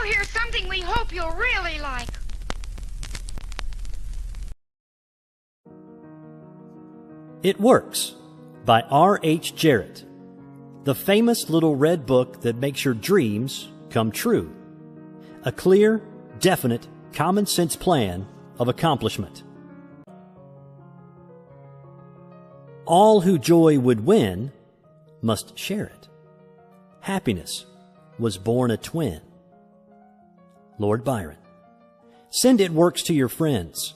here's something we hope you'll really like. It Works by R.H. Jarrett, the famous little red book that makes your dreams come true. A clear, definite, common-sense plan of accomplishment. All who joy would win must share it. Happiness was born a twin. Lord Byron. Send It Works to your friends.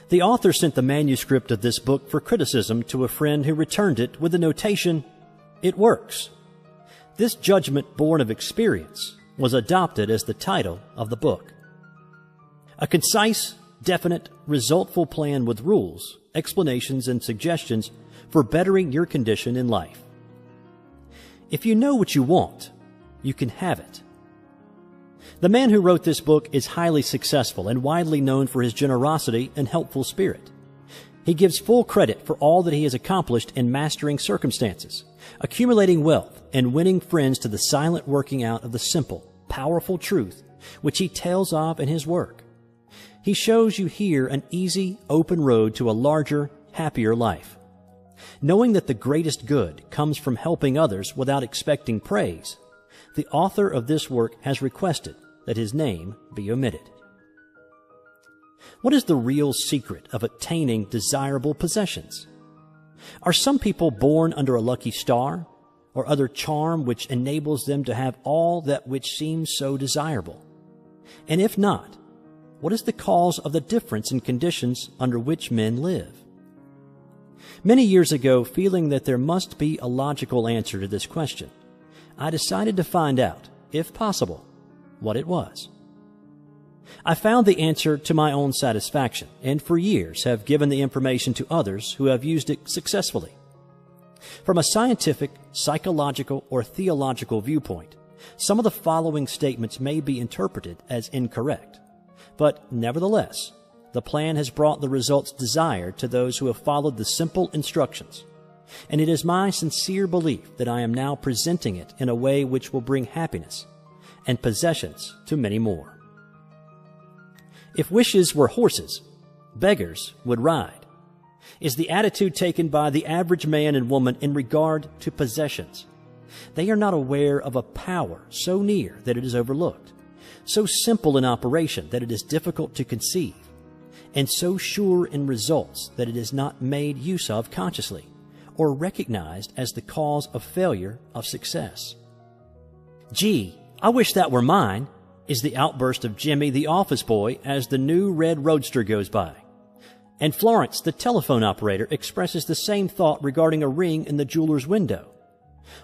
The author sent the manuscript of this book for criticism to a friend who returned it with the notation, "It works." This judgment born of experience was adopted as the title of the book. A concise, definite, resultful plan with rules, explanations, and suggestions for bettering your condition in life. If you know what you want, you can have it. The man who wrote this book is highly successful and widely known for his generosity and helpful spirit. He gives full credit for all that he has accomplished in mastering circumstances, accumulating wealth, and winning friends to the silent working out of the simple, powerful truth which he tells of in his work. He shows you here an easy, open road to a larger, happier life. Knowing that the greatest good comes from helping others without expecting praise, the author of this work has requested that his name be omitted. What is the real secret of attaining desirable possessions? Are some people born under a lucky star, or other charm which enables them to have all that which seems so desirable? And if not, what is the cause of the difference in conditions under which men live? Many years ago, feeling that there must be a logical answer to this question, I decided to find out, if possible, what it was. I found the answer to my own satisfaction, and for years have given the information to others who have used it successfully. From a scientific, psychological, or theological viewpoint, some of the following statements may be interpreted as incorrect, but nevertheless, the plan has brought the results desired to those who have followed the simple instructions, and it is my sincere belief that I am now presenting it in a way which will bring happiness and possessions to many more. If wishes were horses, beggars would ride, is the attitude taken by the average man and woman in regard to possessions. They are not aware of a power so near that it is overlooked, so simple in operation that it is difficult to conceive, and so sure in results that it is not made use of consciously or recognized as the cause of failure of success. Gee, I wish that were mine, is the outburst of Jimmy the office boy as the new red roadster goes by. And Florence, the telephone operator, expresses the same thought regarding a ring in the jeweler's window,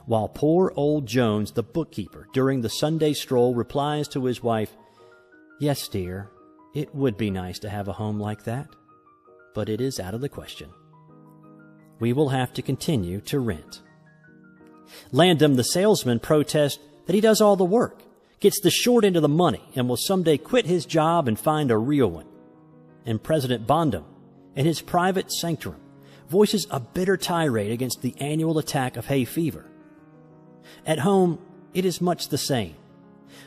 while poor old Jones, the bookkeeper, during the Sunday stroll replies to his wife, "Yes, dear, it would be nice to have a home like that, but it is out of the question. We will have to continue to rent." Landum, the salesman, protests that he does all the work, gets the short end of the money, and will someday quit his job and find a real one. And President Bondum, in his private sanctum, voices a bitter tirade against the annual attack of hay fever. At home, it is much the same.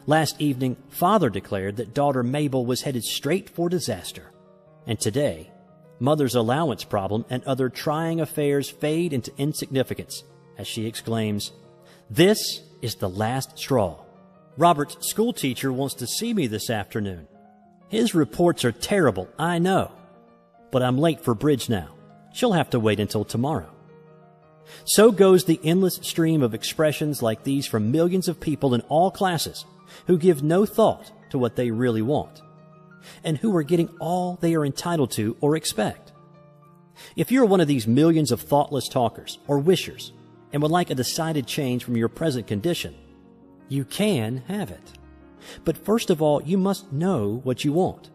Last evening, father declared that daughter Mabel was headed straight for disaster. And today, mother's allowance problem and other trying affairs fade into insignificance as she exclaims, "This is the last straw. Robert's schoolteacher wants to see me this afternoon. His reports are terrible, I know. But I'm late for bridge now. She'll have to wait until tomorrow." So goes the endless stream of expressions like these from millions of people in all classes who give no thought to what they really want, and who are getting all they are entitled to or expect. If you're one of these millions of thoughtless talkers or wishers and would like a decided change from your present condition, you can have it. But first of all, you must know what you want.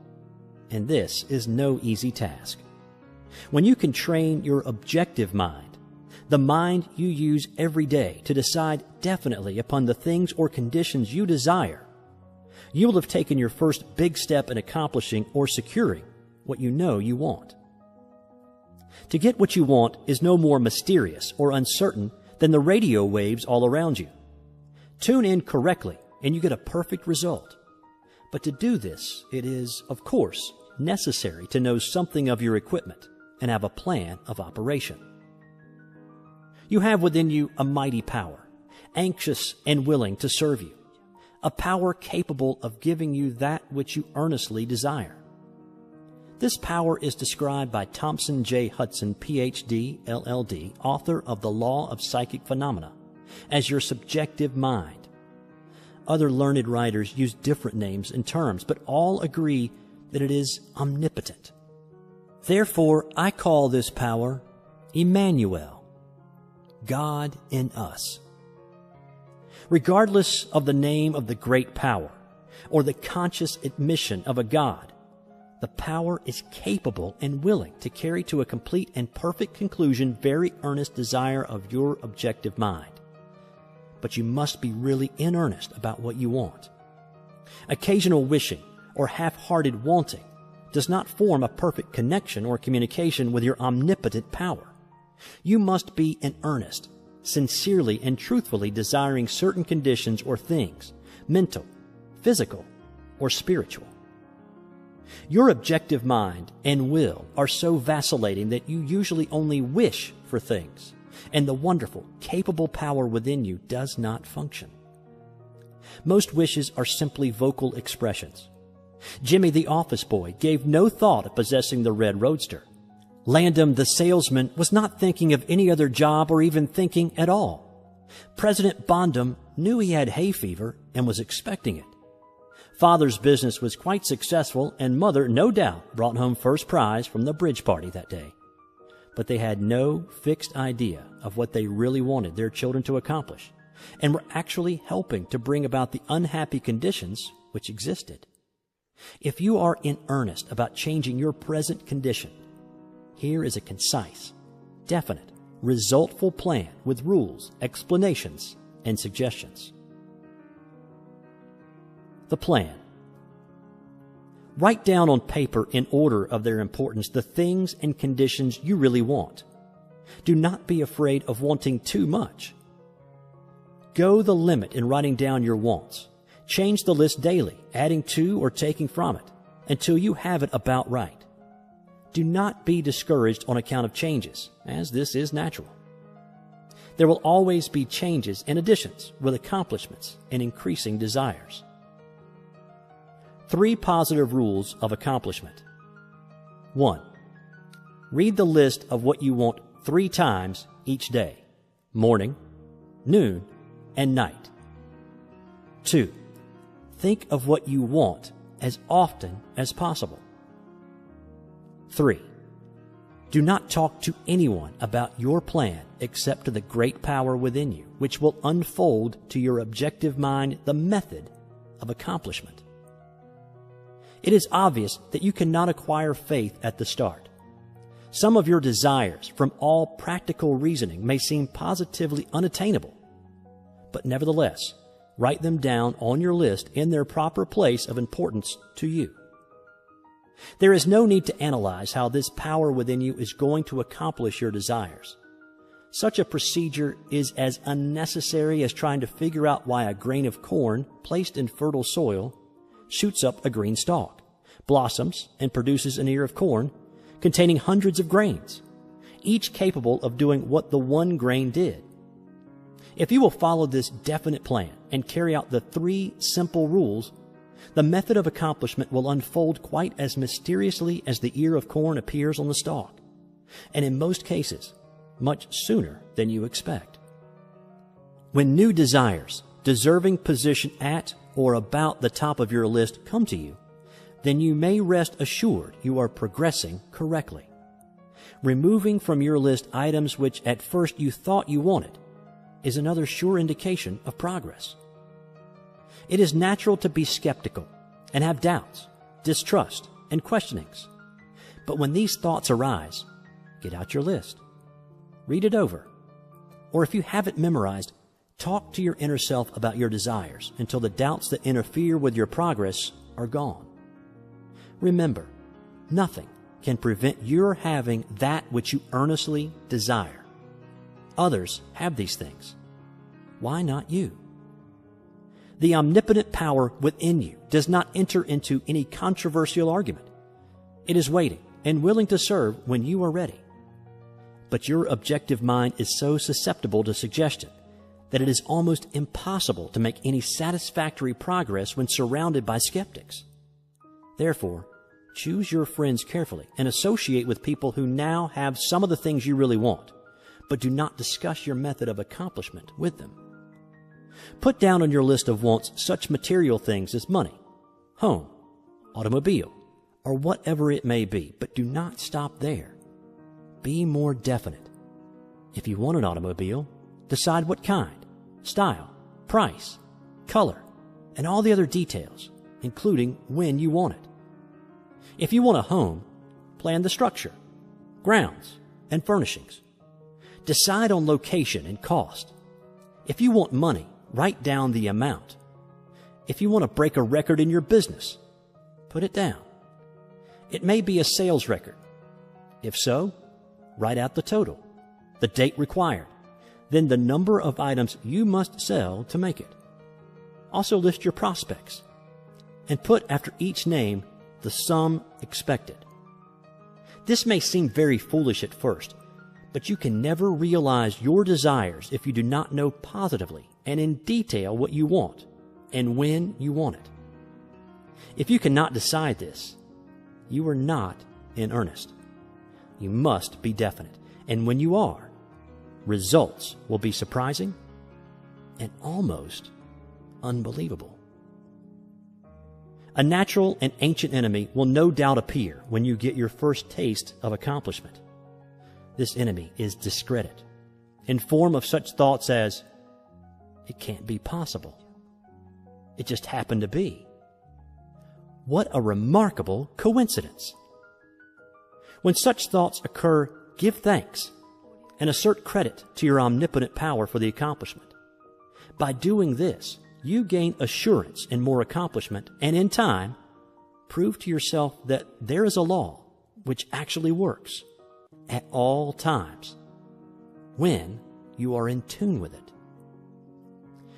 And this is no easy task. When you can train your objective mind, the mind you use every day to decide definitely upon the things or conditions you desire, you will have taken your first big step in accomplishing or securing what you know you want. To get what you want is no more mysterious or uncertain than the radio waves all around you. Tune in correctly and you get a perfect result. But to do this, it is, of course, necessary to know something of your equipment and have a plan of operation. You have within you a mighty power, anxious and willing to serve you, a power capable of giving you that which you earnestly desire. This power is described by Thompson J. Hudson, Ph.D., LL.D., author of The Law of Psychic Phenomena, as your subjective mind. Other learned writers use different names and terms, but all agree that it is omnipotent. Therefore, I call this power Emmanuel, God in us. Regardless of the name of the great power or the conscious admission of a God, the power is capable and willing to carry to a complete and perfect conclusion very earnest desire of your objective mind. But you must be really in earnest about what you want. Occasional wishing or half-hearted wanting does not form a perfect connection or communication with your omnipotent power. You must be in earnest, sincerely and truthfully desiring certain conditions or things, mental, physical, or spiritual. Your objective mind and will are so vacillating that you usually only wish for things, and the wonderful, capable power within you does not function. Most wishes are simply vocal expressions. Jimmy the office boy gave no thought of possessing the red roadster. Landham the salesman was not thinking of any other job or even thinking at all. President Bondum knew he had hay fever and was expecting it. Father's business was quite successful, and Mother, no doubt, brought home first prize from the bridge party that day. But they had no fixed idea of what they really wanted their children to accomplish, and were actually helping to bring about the unhappy conditions which existed. If you are in earnest about changing your present condition, here is a concise, definite, resultful plan with rules, explanations, and suggestions. The plan. Write down on paper in order of their importance the things and conditions you really want. Do not be afraid of wanting too much. Go the limit in writing down your wants. Change the list daily, adding to or taking from it, until you have it about right. Do not be discouraged on account of changes, as this is natural. There will always be changes and additions with accomplishments and increasing desires. 3 positive rules of accomplishment. 1. Read the list of what you want 3 times each day, morning, noon, and night. 2. Think of what you want as often as possible. 3. Do not talk to anyone about your plan except to the great power within you, which will unfold to your objective mind the method of accomplishment. It is obvious that you cannot acquire faith at the start. Some of your desires, from all practical reasoning, may seem positively unattainable, but nevertheless, write them down on your list in their proper place of importance to you. There is no need to analyze how this power within you is going to accomplish your desires. Such a procedure is as unnecessary as trying to figure out why a grain of corn placed in fertile soil shoots up a green stalk, blossoms, and produces an ear of corn containing hundreds of grains, each capable of doing what the one grain did. If you will follow this definite plan and carry out the 3 simple rules, the method of accomplishment will unfold quite as mysteriously as the ear of corn appears on the stalk, and in most cases, much sooner than you expect. When new desires, deserving position at or about the top of your list come to you, then you may rest assured you are progressing correctly. Removing from your list items which at first you thought you wanted is another sure indication of progress. It is natural to be skeptical and have doubts, distrust, and questionings. But when these thoughts arise, get out your list, read it over, or if you have it memorized, talk to your inner self about your desires until the doubts that interfere with your progress are gone. Remember, nothing can prevent your having that which you earnestly desire. Others have these things. Why not you? The omnipotent power within you does not enter into any controversial argument. It is waiting and willing to serve when you are ready. But your objective mind is so susceptible to suggestion that it is almost impossible to make any satisfactory progress when surrounded by skeptics. Therefore, choose your friends carefully and associate with people who now have some of the things you really want, but do not discuss your method of accomplishment with them. Put down on your list of wants such material things as money, home, automobile, or whatever it may be, but do not stop there. Be more definite. If you want an automobile, decide what kind, style, price, color, and all the other details, including when you want it. If you want a home, plan the structure, grounds, and furnishings. Decide on location and cost. If you want money, write down the amount. If you want to break a record in your business, put it down. It may be a sales record. If so, write out the total, the date required, then the number of items you must sell to make it. Also list your prospects and put after each name the sum expected. This may seem very foolish at first, but you can never realize your desires if you do not know positively and in detail what you want and when you want it. If you cannot decide this, you are not in earnest. You must be definite, and when you are, results will be surprising and almost unbelievable. A natural and ancient enemy will no doubt appear when you get your first taste of accomplishment. This enemy is discredit, in form of such thoughts as, it can't be possible. It just happened to be. What a remarkable coincidence. When such thoughts occur, give thanks and assert credit to your omnipotent power for the accomplishment. By doing this, you gain assurance and more accomplishment, and in time, prove to yourself that there is a law which actually works at all times when you are in tune with it.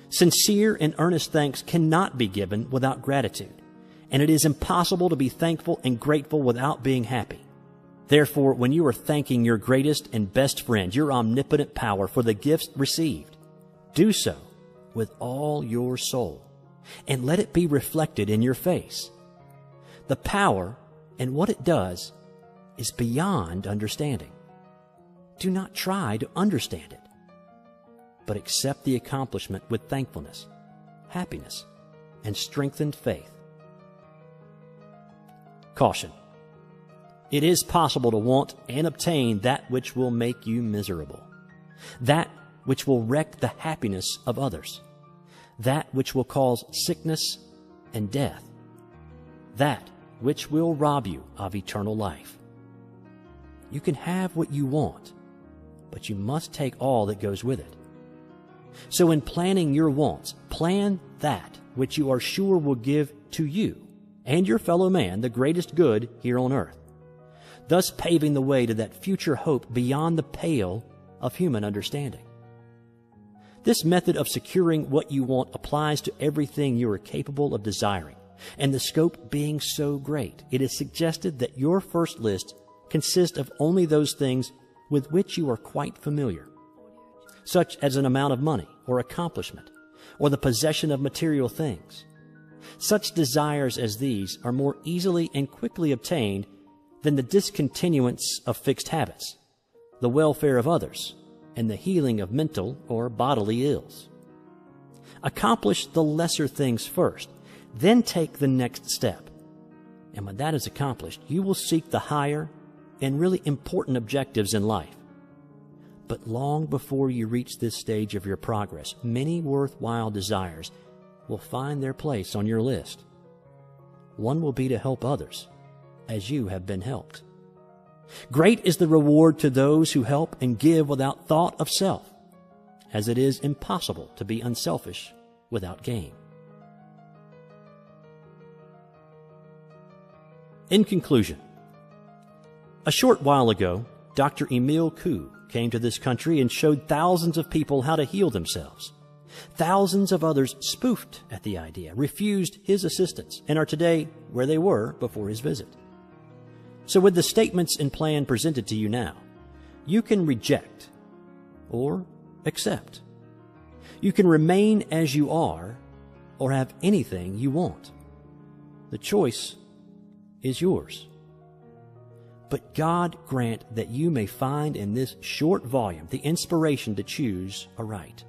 Sincere and earnest thanks cannot be given without gratitude, and it is impossible to be thankful and grateful without being happy. Therefore, when you are thanking your greatest and best friend, your omnipotent power, for the gifts received, do so with all your soul, and let it be reflected in your face. The power and what it does is beyond understanding. Do not try to understand it, but accept the accomplishment with thankfulness, happiness, and strengthened faith. Caution. It is possible to want and obtain that which will make you miserable, that which will wreck the happiness of others, that which will cause sickness and death, that which will rob you of eternal life. You can have what you want, but you must take all that goes with it. So in planning your wants, plan that which you are sure will give to you and your fellow man the greatest good here on earth, thus paving the way to that future hope beyond the pale of human understanding. This method of securing what you want applies to everything you are capable of desiring, and the scope being so great, it is suggested that your first list consist of only those things with which you are quite familiar, such as an amount of money or accomplishment, or the possession of material things. Such desires as these are more easily and quickly obtained than the discontinuance of fixed habits, the welfare of others, and the healing of mental or bodily ills. Accomplish the lesser things first, then take the next step. And when that is accomplished, you will seek the higher and really important objectives in life. But long before you reach this stage of your progress, many worthwhile desires will find their place on your list. One will be to help others as you have been helped. Great is the reward to those who help and give without thought of self, as it is impossible to be unselfish without gain. In conclusion, a short while ago, Dr. Emile Coué came to this country and showed thousands of people how to heal themselves. Thousands of others spoofed at the idea, refused his assistance, and are today where they were before his visit. So with the statements and plan presented to you now, you can reject or accept. You can remain as you are or have anything you want. The choice is yours. But God grant that you may find in this short volume the inspiration to choose aright.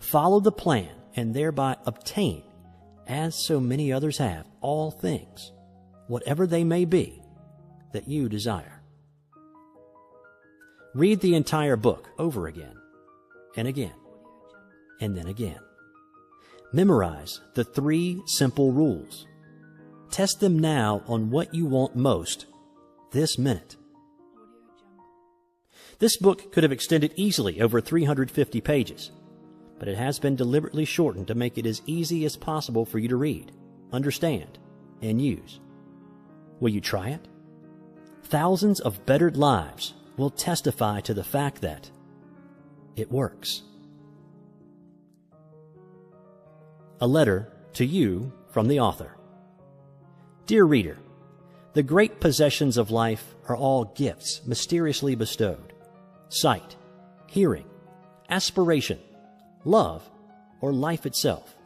Follow the plan and thereby obtain, as so many others have, all things, whatever they may be, that you desire. Read the entire book over again and again and then again. Memorize the 3 simple rules. Test them now on what you want most this minute. This book could have extended easily over 350 pages, but it has been deliberately shortened to make it as easy as possible for you to read, understand, and use. Will you try it? Thousands of bettered lives will testify to the fact that it works. A letter to you from the author. Dear reader, the great possessions of life are all gifts mysteriously bestowed. Sight, hearing, aspiration, love, or life itself.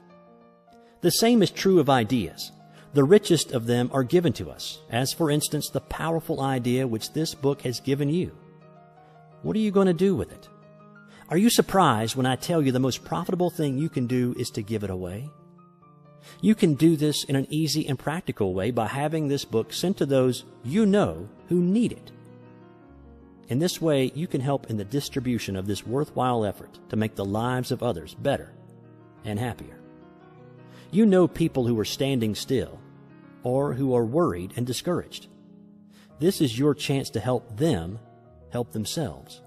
The same is true of ideas. The richest of them are given to us, as for instance the powerful idea which this book has given you. What are you going to do with it? Are you surprised when I tell you the most profitable thing you can do is to give it away? You can do this in an easy and practical way by having this book sent to those you know who need it. In this way, you can help in the distribution of this worthwhile effort to make the lives of others better and happier. You know people who are standing still or who are worried and discouraged. This is your chance to help them help themselves.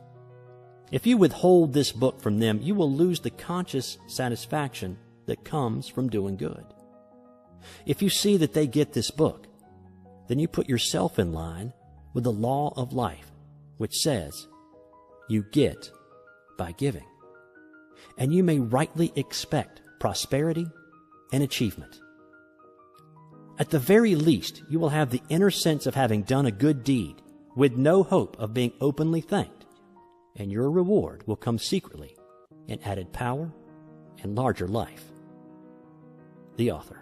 If you withhold this book from them, you will lose the conscious satisfaction that comes from doing good. If you see that they get this book, then you put yourself in line with the law of life, which says you get by giving. And you may rightly expect prosperity and achievement. At the very least, you will have the inner sense of having done a good deed with no hope of being openly thanked, and your reward will come secretly in added power and larger life. The author.